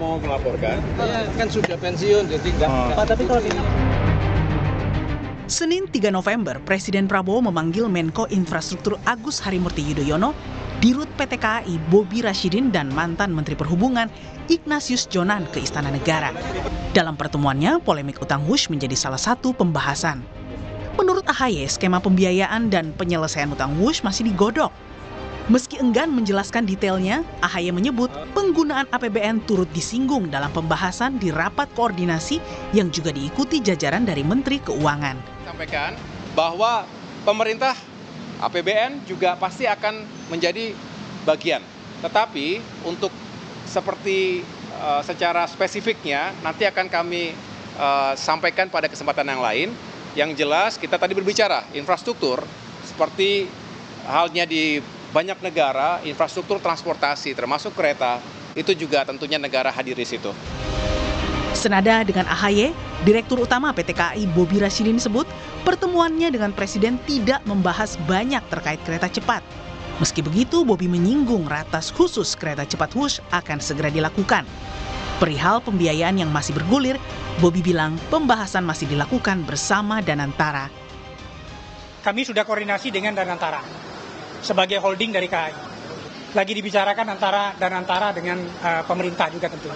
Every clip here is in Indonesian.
mau melaporkan? Saya kan sudah pensiun, jadi nggak. Pak, tapi kalau di Senin 3 November, Presiden Prabowo memanggil Menko Infrastruktur Agus Harimurti Yudhoyono, Dirut PT KAI Bobi Rashidin dan mantan Menteri Perhubungan Ignatius Jonan ke Istana Negara. Dalam pertemuannya, polemik utang wush menjadi salah satu pembahasan. Menurut AHY, skema pembiayaan dan penyelesaian utang wush masih digodok. Meski enggan menjelaskan detailnya, AHY menyebut penggunaan APBN turut disinggung dalam pembahasan di rapat koordinasi yang juga diikuti jajaran dari Menteri Keuangan. Sampaikan bahwa pemerintah APBN juga pasti akan menjadi bagian. Tetapi untuk seperti secara spesifiknya nanti akan kami sampaikan pada kesempatan yang lain. Yang jelas kita tadi berbicara infrastruktur seperti halnya di banyak negara, infrastruktur transportasi termasuk kereta, itu juga tentunya negara hadir di situ. Senada dengan AHY, Direktur Utama PT KAI Bobi Rashidin sebut pertemuannya dengan Presiden tidak membahas banyak terkait kereta cepat. Meski begitu, Bobi menyinggung ratas khusus kereta cepat wush akan segera dilakukan. Perihal pembiayaan yang masih bergulir, Bobi bilang pembahasan masih dilakukan bersama Danantara. kami sudah koordinasi dengan Danantara sebagai holding dari KAI. Lagi dibicarakan antara Danantara dengan pemerintah juga tentunya.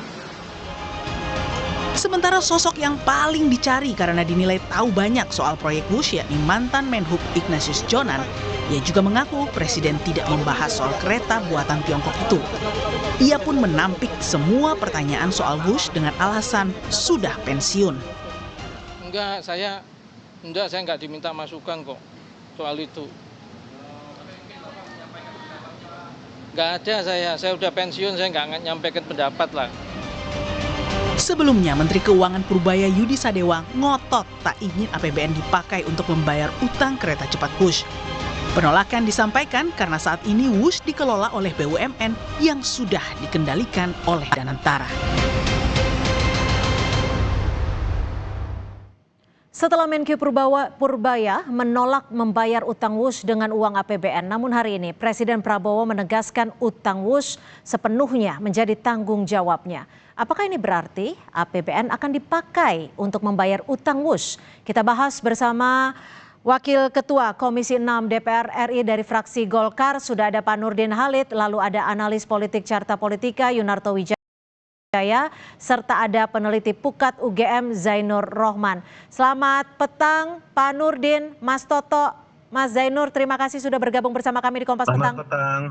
Sementara sosok yang paling dicari karena dinilai tahu banyak soal proyek wush yakni mantan Menhub Ignatius Jonan, ia juga mengaku Presiden tidak membahas soal kereta buatan Tiongkok itu. Ia pun menampik semua pertanyaan soal wush dengan alasan sudah pensiun. Saya nggak diminta masukan kok soal itu. Nggak ada saya udah pensiun, saya nggak nyampaikan pendapat lah. Sebelumnya, Menteri Keuangan Purbaya Yudi Sadewa ngotot tak ingin APBN dipakai untuk membayar utang kereta cepat wush. Penolakan disampaikan karena saat ini wush dikelola oleh BUMN yang sudah dikendalikan oleh Danantara. Setelah Menkyu Purbaya menolak membayar utang wush dengan uang APBN, namun hari ini Presiden Prabowo menegaskan utang wush sepenuhnya menjadi tanggung jawabnya. Apakah ini berarti APBN akan dipakai untuk membayar utang wush? Kita bahas bersama Wakil Ketua Komisi 6 DPR RI dari fraksi Golkar, sudah ada Pak Nurdin Halid, lalu ada analis politik Carta Politika Yunarto Wijaya, serta ada peneliti Pukat UGM Zainur Rohman. Selamat petang Pak Nurdin, Mas Toto, Mas Zainur, terima kasih sudah bergabung bersama kami di Kompas Petang. Selamat petang.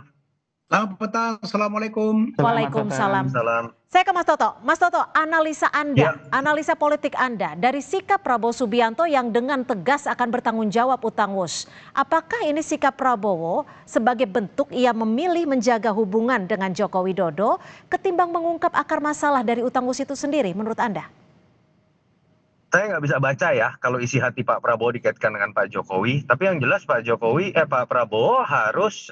Selamat petang, Assalamualaikum. Waalaikumsalam. Salam. Saya ke Mas Toto. Mas Toto, analisa Anda, analisa politik Anda dari sikap Prabowo Subianto yang dengan tegas akan bertanggung jawab utang wush. Apakah ini sikap Prabowo sebagai bentuk ia memilih menjaga hubungan dengan Joko Widodo ketimbang mengungkap akar masalah dari utang wush itu sendiri menurut Anda? Saya nggak bisa baca ya kalau isi hati Pak Prabowo dikaitkan dengan Pak Jokowi. Tapi yang jelas Pak Prabowo harus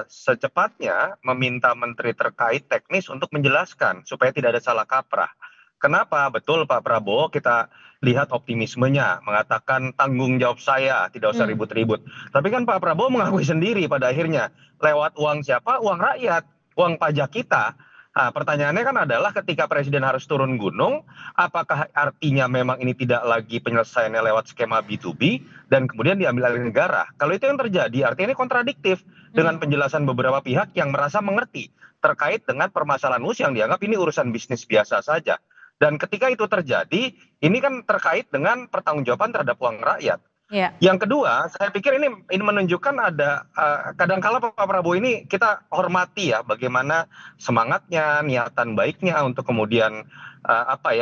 secepatnya meminta menteri terkait teknis untuk menjelaskan supaya tidak ada salah kaprah. Kenapa? Betul Pak Prabowo kita lihat optimismenya, mengatakan tanggung jawab saya, tidak usah ribut-ribut. Tapi kan Pak Prabowo mengakui sendiri pada akhirnya lewat uang siapa? Uang rakyat, uang pajak kita. Nah, pertanyaannya kan adalah ketika Presiden harus turun gunung, apakah artinya memang ini tidak lagi penyelesaiannya lewat skema B2B dan kemudian diambil alih negara? Kalau itu yang terjadi, artinya ini kontradiktif dengan penjelasan beberapa pihak yang merasa mengerti terkait dengan permasalahan wush yang dianggap ini urusan bisnis biasa saja. Dan ketika itu terjadi, ini kan terkait dengan pertanggungjawaban terhadap uang rakyat. Ya. Yang kedua, saya pikir ini menunjukkan ada kadangkala Pak Prabowo ini kita hormati ya bagaimana semangatnya, niatan baiknya untuk kemudian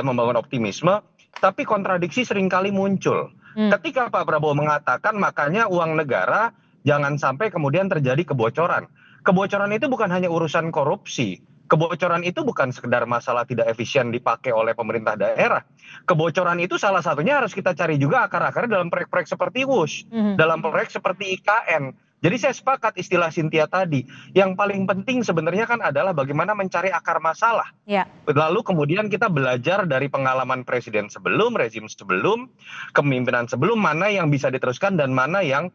membangun optimisme, tapi kontradiksi seringkali muncul. Ketika Pak Prabowo mengatakan makanya uang negara jangan sampai kemudian terjadi kebocoran. Kebocoran itu bukan hanya urusan korupsi. Kebocoran itu bukan sekedar masalah tidak efisien dipakai oleh pemerintah daerah. Kebocoran itu salah satunya harus kita cari juga akar-akarnya dalam proyek-proyek seperti wush, dalam proyek seperti IKN. Jadi saya sepakat istilah Cynthia tadi. Yang paling penting sebenarnya kan adalah bagaimana mencari akar masalah. Ya. Lalu kemudian kita belajar dari pengalaman presiden sebelum, rezim sebelum, kepemimpinan sebelum, mana yang bisa diteruskan dan mana yang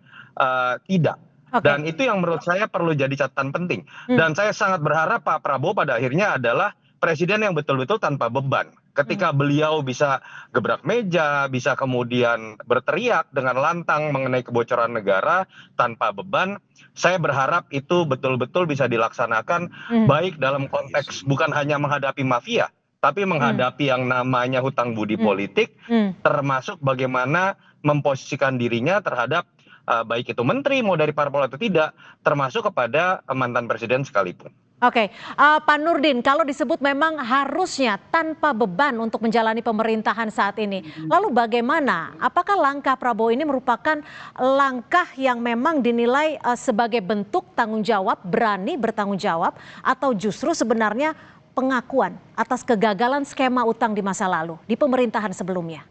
tidak. Dan itu yang menurut saya perlu jadi catatan penting. Dan saya sangat berharap Pak Prabowo pada akhirnya adalah presiden yang betul-betul tanpa beban. Ketika beliau bisa gebrak meja, bisa kemudian berteriak dengan lantang mengenai kebocoran negara tanpa beban, saya berharap itu betul-betul bisa dilaksanakan baik dalam konteks bukan hanya menghadapi mafia, tapi menghadapi yang namanya hutang budi politik, termasuk bagaimana memposisikan dirinya terhadap baik itu menteri mau dari parpol atau tidak, termasuk kepada mantan presiden sekalipun. Oke, Pak Nurdin, kalau disebut memang harusnya tanpa beban untuk menjalani pemerintahan saat ini, lalu bagaimana? Apakah langkah Prabowo ini merupakan langkah yang memang dinilai sebagai bentuk tanggung jawab, berani bertanggung jawab, atau justru sebenarnya pengakuan atas kegagalan skema utang di masa lalu di pemerintahan sebelumnya?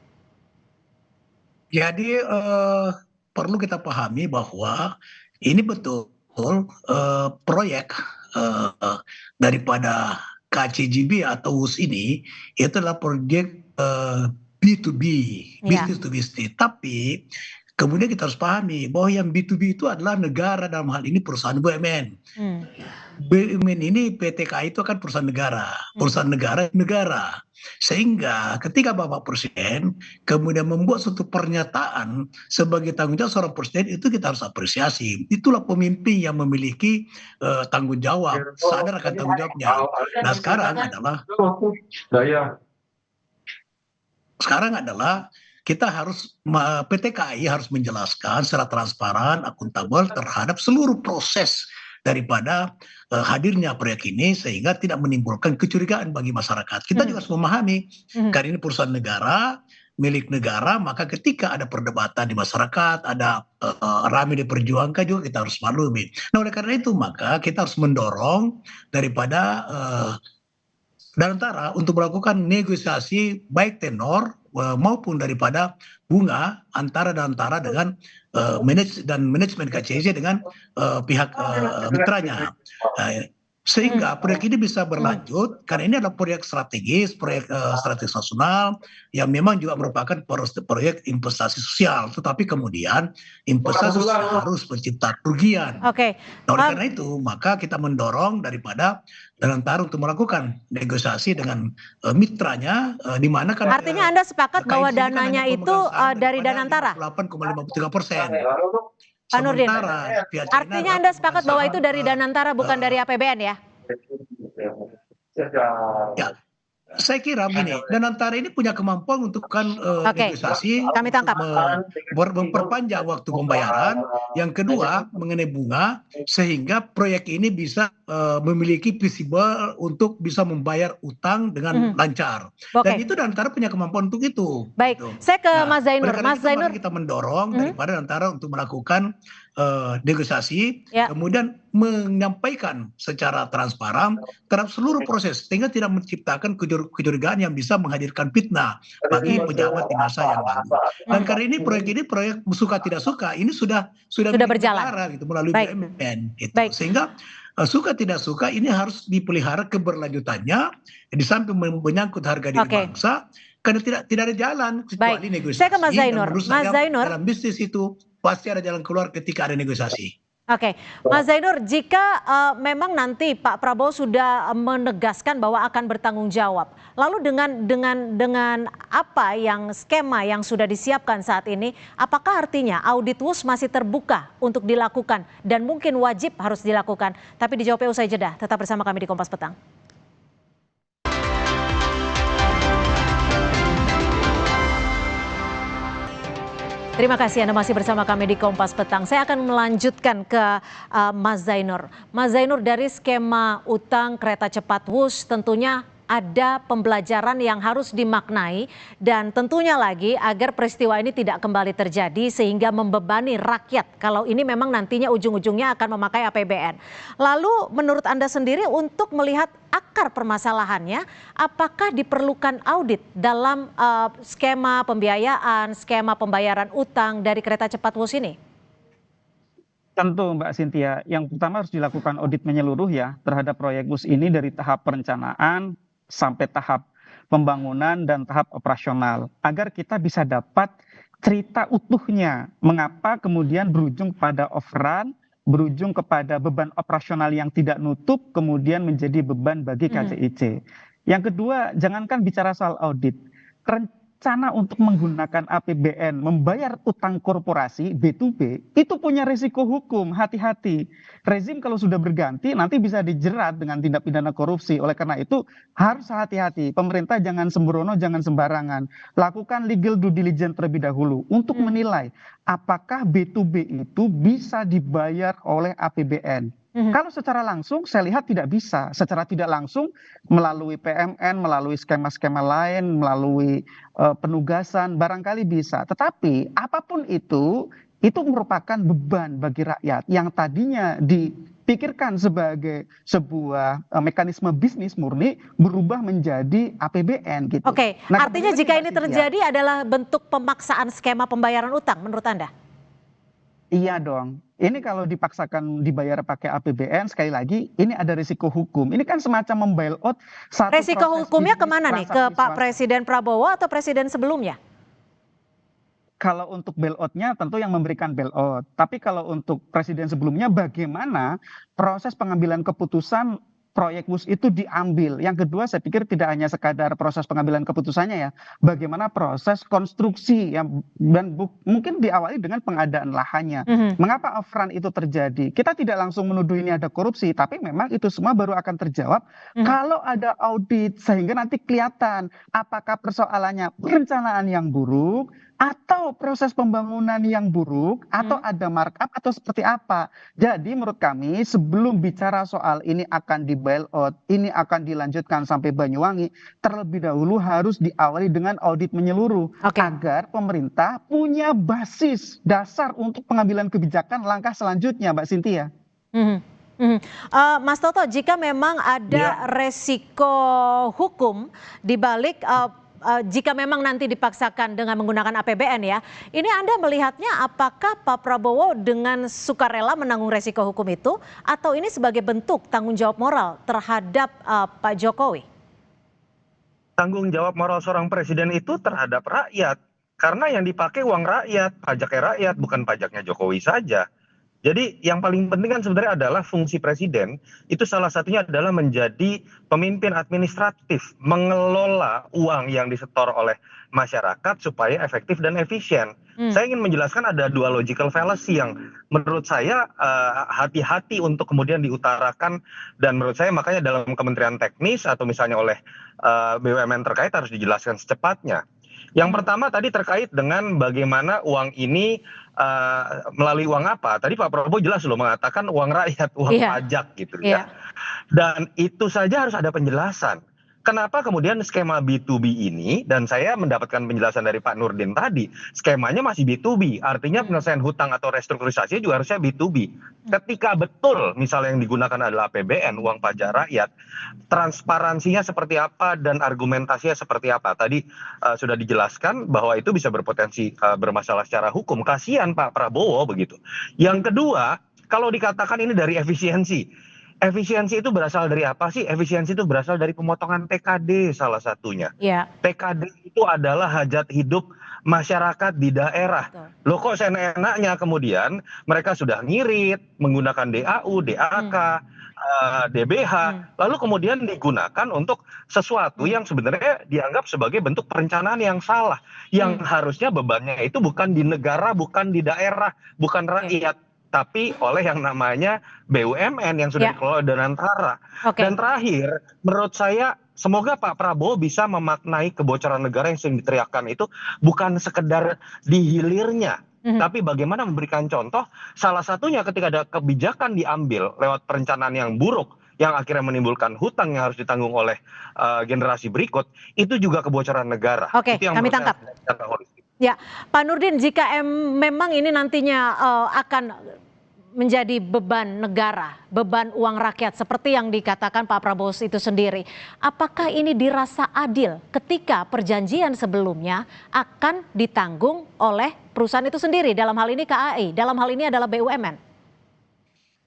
Jadi perlu kita pahami bahwa ini betul proyek daripada KCJB atau WUS ini itu adalah proyek B2B, business to business. Tapi kemudian kita harus pahami bahwa yang B2B itu adalah negara, dalam hal ini perusahaan BUMN. BUMN ini PT KAI itu kan perusahaan negara. Sehingga ketika Bapak Presiden kemudian membuat suatu pernyataan sebagai tanggung jawab seorang presiden, itu kita harus apresiasi. Itulah pemimpin yang memiliki tanggung jawab, sadar akan tanggung jawabnya. Nah sekarang adalah kita harus, PT KAI harus menjelaskan secara transparan, akuntabel terhadap seluruh proses daripada hadirnya proyek ini sehingga tidak menimbulkan kecurigaan bagi masyarakat. Kita juga harus memahami karena ini perusahaan negara, milik negara, maka ketika ada perdebatan di masyarakat, ada ramai diperjuangkan juga kita harus maklumi. Nah oleh karena itu maka kita harus mendorong daripada Danantara untuk melakukan negosiasi baik tenor maupun daripada bunga antara Danantara dengan manajemen KCJ dengan pihak mitranya. Sehingga proyek ini bisa berlanjut karena ini adalah proyek strategis, strategis nasional yang memang juga merupakan proyek investasi sosial. Tetapi kemudian investasi sosial harus mencipta kerugian. Nah, oleh karena itu maka kita mendorong daripada Danantara untuk melakukan negosiasi dengan mitranya, di mana kan artinya Anda sepakat bahwa dananya itu dari Danantara? 8,53%. Pak Nurdin, artinya Anda sepakat bahwa itu dari Danantara bukan dari APBN ya? Ya, saya kira begini, Danantara ini punya kemampuan untuk negosiasi, kami tangkap. memperpanjang waktu pembayaran. Yang kedua mengenai bunga, sehingga proyek ini bisa memiliki visible untuk bisa membayar utang dengan lancar. Dan itu Danantara punya kemampuan untuk itu. Baik, saya ke Mas Zainur. Mas Zainur, kita mendorong daripada Danantara untuk melakukan negosiasi, kemudian menyampaikan secara transparan terhadap seluruh proses sehingga tidak menciptakan kecurigaan yang bisa menghadirkan fitnah bagi pejabat di masa yang lalu. Dan karena ini proyek suka tidak suka ini sudah berjalan negara, gitu, melalui BUMN gitu. Sehingga suka tidak suka ini harus dipelihara keberlanjutannya di samping menyangkut harga diri bangsa, karena tidak ada jalan kecuali negosiasi. Saya ke Mas Zainur. Mas Zainur, dalam bisnis itu pasti ada jalan keluar ketika ada negosiasi. Oke, Mas Zainur, jika memang nanti Pak Prabowo sudah menegaskan bahwa akan bertanggung jawab, lalu dengan apa yang skema yang sudah disiapkan saat ini, apakah artinya audit WUS masih terbuka untuk dilakukan dan mungkin wajib harus dilakukan? Tapi dijawabnya usai jeda. Tetap bersama kami di Kompas Petang. Terima kasih Anda masih bersama kami di Kompas Petang. Saya akan melanjutkan ke Mas Zainur. Mas Zainur, dari skema utang kereta cepat WUS tentunya ada pembelajaran yang harus dimaknai dan tentunya lagi agar peristiwa ini tidak kembali terjadi sehingga membebani rakyat kalau ini memang nantinya ujung-ujungnya akan memakai APBN. Lalu menurut Anda sendiri untuk melihat akar permasalahannya, apakah diperlukan audit dalam skema pembiayaan, skema pembayaran utang dari kereta cepat WUS ini? Tentu Mbak Cynthia, yang pertama harus dilakukan audit menyeluruh ya terhadap proyek WUS ini dari tahap perencanaan sampai tahap pembangunan dan tahap operasional agar kita bisa dapat cerita utuhnya mengapa kemudian berujung pada overrun, berujung kepada beban operasional yang tidak nutup kemudian menjadi beban bagi KCIC. Yang kedua, jangankan bicara soal audit, rencana untuk menggunakan APBN membayar utang korporasi B2B itu punya risiko hukum, hati-hati. Rezim kalau sudah berganti nanti bisa dijerat dengan tindak pidana korupsi. Oleh karena itu harus hati-hati. Pemerintah jangan sembrono, jangan sembarangan. Lakukan legal due diligence terlebih dahulu untuk menilai apakah B2B itu bisa dibayar oleh APBN. Kalau secara langsung saya lihat tidak bisa. Secara tidak langsung melalui PMN, melalui skema-skema lain, melalui penugasan barangkali bisa. Tetapi apapun itu merupakan beban bagi rakyat yang tadinya dipikirkan sebagai sebuah mekanisme bisnis murni berubah menjadi APBN gitu. Oke, Nah, artinya kembali jika lagi, ini Mbak Cynthia. terjadi adalah bentuk pemaksaan skema pembayaran utang menurut Anda? Iya dong. Ini kalau dipaksakan dibayar pakai APBN, sekali lagi ini ada risiko hukum. Ini kan semacam membailout satu Resiko proses hukumnya bisnis kemana nih? Ke transaksi Pak swasta. Presiden Prabowo atau presiden sebelumnya? Kalau untuk bailout-nya tentu yang memberikan bailout. Tapi kalau untuk presiden sebelumnya bagaimana proses pengambilan keputusan proyek WUS itu diambil. Yang kedua saya pikir tidak hanya sekadar proses pengambilan keputusannya ya. Bagaimana proses konstruksi yang dan mungkin diawali dengan pengadaan lahannya. Mengapa upfront itu terjadi? Kita tidak langsung menuduh ini ada korupsi, tapi memang itu semua baru akan terjawab kalau ada audit sehingga nanti kelihatan apakah persoalannya perencanaan yang buruk atau proses pembangunan yang buruk atau ada markup atau seperti apa. Jadi menurut kami sebelum bicara soal ini akan di bailout, ini akan dilanjutkan sampai Banyuwangi, terlebih dahulu harus diawali dengan audit menyeluruh agar pemerintah punya basis dasar untuk pengambilan kebijakan langkah selanjutnya, Mbak Cynthia. Mas Toto, jika memang ada resiko hukum di balik jika memang nanti dipaksakan dengan menggunakan APBN ya, ini Anda melihatnya apakah Pak Prabowo dengan sukarela menanggung resiko hukum itu atau ini sebagai bentuk tanggung jawab moral terhadap Pak Jokowi? Tanggung jawab moral seorang presiden itu terhadap rakyat. Karena yang dipakai uang rakyat, pajaknya rakyat, bukan pajaknya Jokowi saja. Jadi yang paling penting kan sebenarnya adalah fungsi presiden, itu salah satunya adalah menjadi pemimpin administratif, mengelola uang yang disetor oleh masyarakat supaya efektif dan efisien. Saya ingin menjelaskan ada dua logical fallacy yang menurut saya hati-hati untuk kemudian diutarakan, dan menurut saya makanya dalam kementerian teknis atau misalnya oleh BUMN terkait harus dijelaskan secepatnya. Yang pertama tadi terkait dengan bagaimana uang ini melalui uang apa. Tadi Pak Prabowo jelas loh mengatakan uang rakyat, uang pajak gitu ya. Dan itu saja harus ada penjelasan. Kenapa kemudian skema B2B ini, dan saya mendapatkan penjelasan dari Pak Nurdin tadi, skemanya masih B2B, artinya penyelesaian hutang atau restrukturisasi juga harusnya B2B. Ketika betul misalnya yang digunakan adalah APBN, uang pajak rakyat, transparansinya seperti apa dan argumentasinya seperti apa. Tadi sudah dijelaskan bahwa itu bisa berpotensi bermasalah secara hukum. Kasihan Pak Prabowo begitu. Yang kedua, kalau dikatakan ini dari efisiensi. Efisiensi itu berasal dari apa sih? Efisiensi itu berasal dari pemotongan TKD salah satunya. TKD itu adalah hajat hidup masyarakat di daerah. Loh kok seenak-enaknya kemudian mereka sudah ngirit, menggunakan DAU, DAK, DBH, lalu kemudian digunakan untuk sesuatu yang sebenarnya dianggap sebagai bentuk perencanaan yang salah. Yang harusnya bebannya itu bukan di negara, bukan di daerah, bukan rakyat. Tapi oleh yang namanya BUMN yang sudah dikelola Danantara. Dan terakhir, menurut saya semoga Pak Prabowo bisa memaknai kebocoran negara yang sering diteriakkan itu bukan sekedar di hilirnya, tapi bagaimana memberikan contoh. Salah satunya ketika ada kebijakan diambil lewat perencanaan yang buruk, yang akhirnya menimbulkan hutang yang harus ditanggung oleh generasi berikut, itu juga kebocoran negara. Oke, itu yang kami tangkap. Ya, Pak Nurdin, jika memang ini nantinya akan menjadi beban negara, beban uang rakyat seperti yang dikatakan Pak Prabowo itu sendiri, apakah ini dirasa adil ketika perjanjian sebelumnya akan ditanggung oleh perusahaan itu sendiri, dalam hal ini KAI, dalam hal ini adalah BUMN?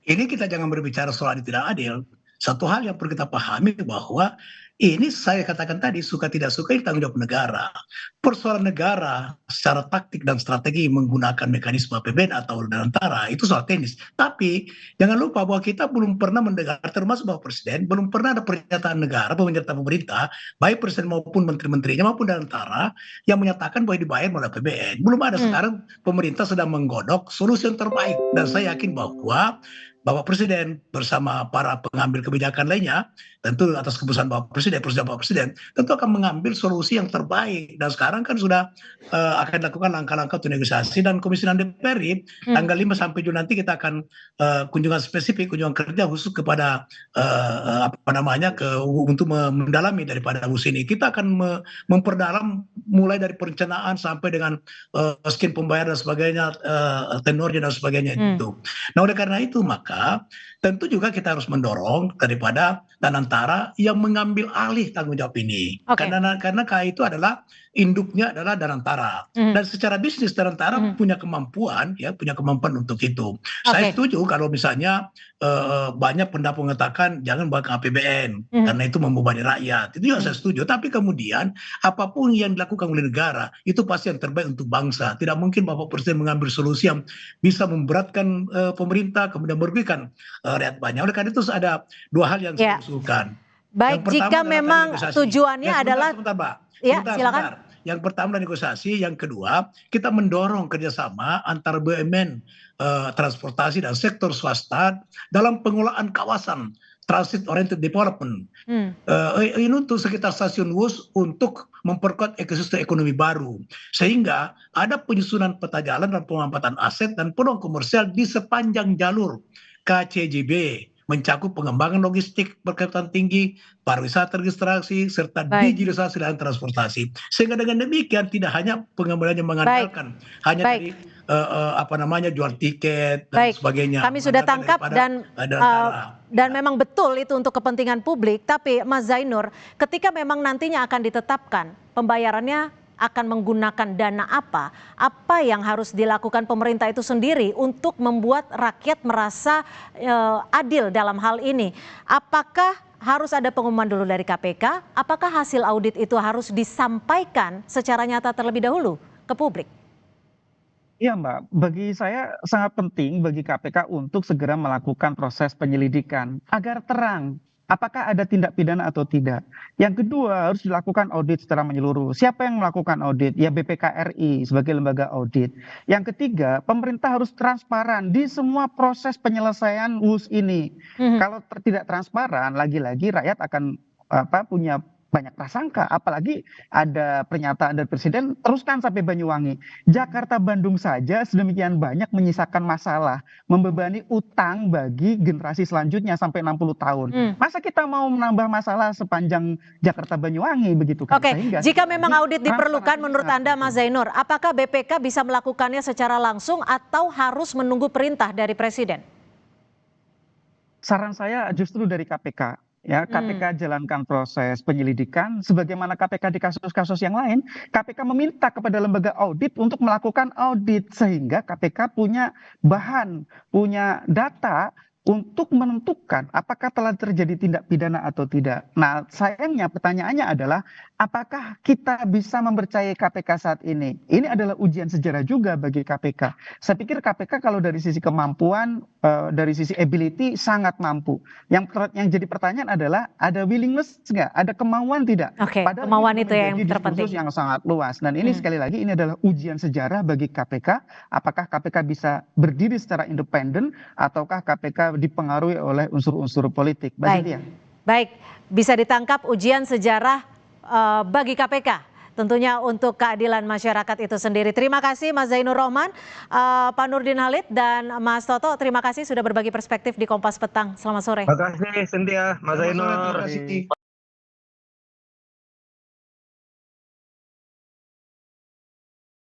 Ini kita jangan berbicara soal tidak adil. Satu hal yang perlu kita pahami bahwa ini saya katakan tadi, suka tidak suka ini tanggung jawab negara. Persoalan negara secara taktik dan strategi menggunakan mekanisme APBN atau antara itu soal teknis. Tapi jangan lupa bahwa kita belum pernah mendengar, termasuk Bapak Presiden, belum pernah ada pernyataan negara, pernyataan pemerintah, baik Presiden maupun menteri-menterinya maupun antara yang menyatakan bahwa dibayar melalui APBN. Belum ada. Sekarang pemerintah sedang menggodok solusi yang terbaik. Dan saya yakin bahwa Bapak Presiden bersama para pengambil kebijakan lainnya, tentu atas keputusan Bapak Presiden tentu akan mengambil solusi yang terbaik. Dan sekarang kan sudah akan dilakukan langkah-langkah untuk negosiasi, dan Komisi 6 DPR tanggal 5 sampai Juni nanti kita akan kunjungan spesifik, kunjungan kerja khusus kepada untuk mendalami daripada usul ini. Kita akan memperdalam mulai dari perencanaan sampai dengan skim pembayaran dan sebagainya, tenornya dan sebagainya itu. Nah, oleh karena itu maka tentu juga kita harus mendorong daripada Danantara yang mengambil alih tanggung jawab ini. Karena KAI itu adalah induknya adalah Danantara. Dan secara bisnis Danantara punya kemampuan untuk itu. Saya setuju kalau misalnya banyak pendapat mengatakan jangan bawa ke APBN karena itu membebani rakyat. Itu juga saya setuju. Tapi kemudian apapun yang dilakukan oleh negara itu pasti yang terbaik untuk bangsa. Tidak mungkin Bapak Presiden mengambil solusi yang bisa memberatkan pemerintah kemudian merugikan rakyat banyak. Oleh karena itu ada dua hal yang saya usulkan. Baik, jika memang tujuannya adalah silakan. Yang pertama negosiasi, yang kedua kita mendorong kerjasama antara BUMN, transportasi dan sektor swasta dalam pengelolaan kawasan transit oriented development. Ini untuk sekitar stasiun WUS untuk memperkuat ekosistem ekonomi baru, sehingga ada penyusunan peta jalan dan pemanfaatan aset dan peluang komersial di sepanjang jalur KCJB, mencakup pengembangan logistik berkaitan tinggi, pariwisata registrasi, serta digitalisasi dan transportasi. Sehingga dengan demikian tidak hanya pengembangannya mengandalkan hanya dari jual tiket dan sebagainya. Kami sudah tangkap dan memang betul itu untuk kepentingan publik. Tapi Mas Zainur, ketika memang nantinya akan ditetapkan pembayarannya akan menggunakan dana apa yang harus dilakukan pemerintah itu sendiri untuk membuat rakyat merasa adil dalam hal ini? Apakah harus ada pengumuman dulu dari KPK? Apakah hasil audit itu harus disampaikan secara nyata terlebih dahulu ke publik? Iya Mbak, bagi saya sangat penting bagi KPK untuk segera melakukan proses penyelidikan agar terang apakah ada tindak pidana atau tidak. Yang kedua, harus dilakukan audit secara menyeluruh. Siapa yang melakukan audit? Ya BPK-RI sebagai lembaga audit. Yang ketiga, pemerintah harus transparan di semua proses penyelesaian WUS ini. Kalau tidak transparan, lagi-lagi rakyat akan punya banyak prasangka, apalagi ada pernyataan dari Presiden teruskan sampai Banyuwangi. Jakarta Bandung saja sedemikian banyak menyisakan masalah, membebani utang bagi generasi selanjutnya sampai 60 tahun. Masa kita mau menambah masalah sepanjang Jakarta Banyuwangi begitu kan? Oke, jika memang audit diperlukan menurut Anda Mas Zainur, apakah BPK bisa melakukannya secara langsung atau harus menunggu perintah dari Presiden? Saran saya justru dari KPK. Ya, KPK jalankan proses penyelidikan sebagaimana KPK di kasus-kasus yang lain. KPK meminta kepada lembaga audit untuk melakukan audit sehingga KPK punya bahan, punya data untuk menentukan apakah telah terjadi tindak pidana atau tidak. Nah, sayangnya pertanyaannya adalah apakah kita bisa mempercayai KPK saat ini? Ini adalah ujian sejarah juga bagi KPK. Saya pikir KPK kalau dari sisi kemampuan, dari sisi ability sangat mampu. Yang jadi pertanyaan adalah ada willingness nggak? Ada kemauan tidak? Padahal kemauan itu yang terpenting. Yang sangat luas. Dan ini sekali lagi ini adalah ujian sejarah bagi KPK. Apakah KPK bisa berdiri secara independen ataukah KPK dipengaruhi oleh unsur-unsur politik? Baik, bisa ditangkap ujian sejarah bagi KPK. Tentunya untuk keadilan masyarakat itu sendiri. Terima kasih Mas Zainur Rohman, Pak Nurdin Halid, dan Mas Toto. Terima kasih sudah berbagi perspektif di Kompas Petang. Selamat sore. Terima kasih Cynthia, Mas Zainur.